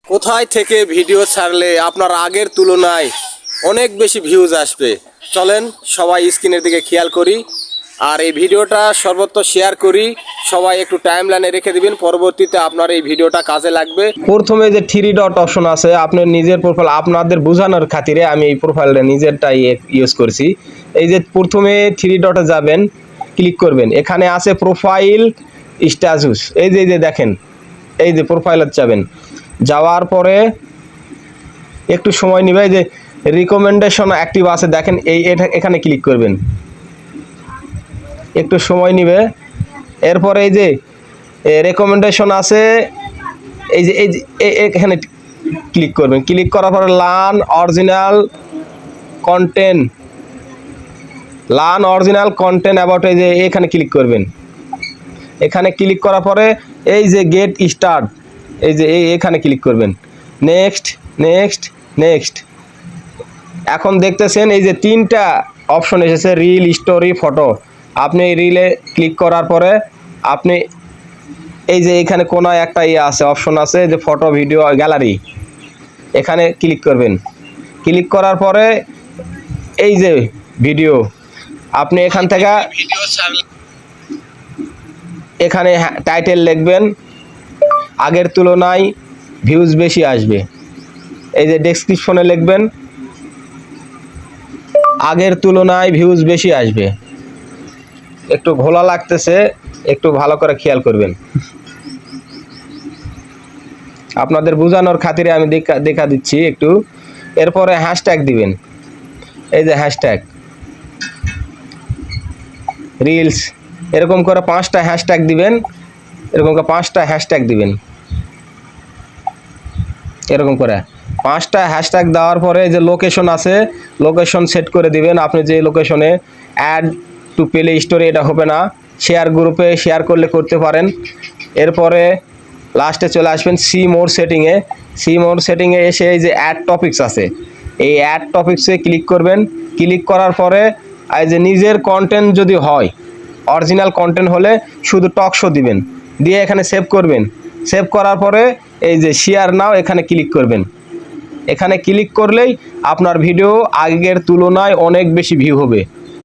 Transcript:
কোথায় থেকে ভিডিও ছাড়লে আপনার আগের তুলনায় অনেক বেশি ভিউজ আসবে? চলেন সবাই স্ক্রিনের দিকে খেয়াল করি আর এই ভিডিওটা সর্বত্র শেয়ার করি। সবাই একটু টাইমলাইনে রেখে দিবেন, পরবর্তীতে আপনার এই ভিডিওটা কাজে লাগবে। প্রথমে যে 3 ডট অপশন আছে, আপনার নিজের প্রোফাইল, আপনাদের বোঝানোর খাতিরে আমি এই প্রোফাইলটা নিজেরটাই ইউজ করছি। এই যে প্রথমে 3 ডটে যাবেন, ক্লিক করবেন, এখানে আছে প্রোফাইল স্ট্যাটাস। এই যে দেখেন, এই যে প্রোফাইলে যাবেন, যাওয়ার পরে একটু সময় নেবে। এই যে রিকমেন্ডেশন অ্যাক্টিভ আছে দেখেন, এখানে ক্লিক করবেন, একটু সময় নেবে। এরপরে এই যে রেকমেন্ডেশন আছে, এই যে এখানে ক্লিক করবেন। ক্লিক করার পরে লার্ন অরিজিনাল কন্টেন্ট অ্যাবাউট, এই যে এখানে ক্লিক করবেন। এখানে ক্লিক করার পরে এই যে গেট স্টার্ট, এই যে এখানে ক্লিক করবেন। নেক্সট। এখন দেখতেছেন এই যে 3টা অপশন এসেছে, রিল, স্টোরি, ফটো। আপনি এই রিলে ক্লিক করার পরে আপনি এই যে এখানে কোনায় একটা আছে, অপশন আছে যে ফটো, ভিডিও, গ্যালারি, এখানে ক্লিক করবেন। ক্লিক করার পরে এই যে ভিডিও, আপনি এখান থেকে এখানে টাইটেল লিখবেন, আগের তুলনায় ভিউজ বেশি আসবে। এই যে ডেসক্রিপশনে লিখবেন, আগের তুলনায় ভিউজ বেশি আসবে। একটু ঘোলা লাগতেছে, একটু ভালো করে খেয়াল করবেন। আপনাদের বোঝানোর খাতিরে আমি দেখা দিচ্ছি একটু। এরপরে হ্যাশট্যাগ দিবেন, এই যে হ্যাশট্যাগ রিলস, এরকম করে 5টা হ্যাশট্যাগ দিবেন। এরকম করে 5টা হ্যাশট্যাগ দিবেন, এরকম করে 5টা হ্যাশট্যাগ দেওয়ার পরে যে লোকেশন আছে, লোকেশন সেট করে দিবেন। আপনি যে লোকেশনে অ্যাড টু প্লে স্টোরি, এটা হবে না, শেয়ার গ্রুপে শেয়ার করলে করতে পারেন। এরপরে লাস্টে চলে আসবেন সি মোর সেটিংয়ে এসে এই যে অ্যাড টপিকস আছে, এই অ্যাড টপিকসে ক্লিক করবেন। ক্লিক করার পরে এই যে নিজের কন্টেন্ট যদি হয়, অরিজিনাল কন্টেন্ট হলে শুধু টক শো দিবেন, দিয়ে এখানে সেভ করবেন। সেভ করার পরে এই যে শেয়ার নাও, এখানে ক্লিক করবেন। এখানে ক্লিক করলেই আপনার ভিডিও আগের তুলনায় অনেক বেশি ভিউ হবে।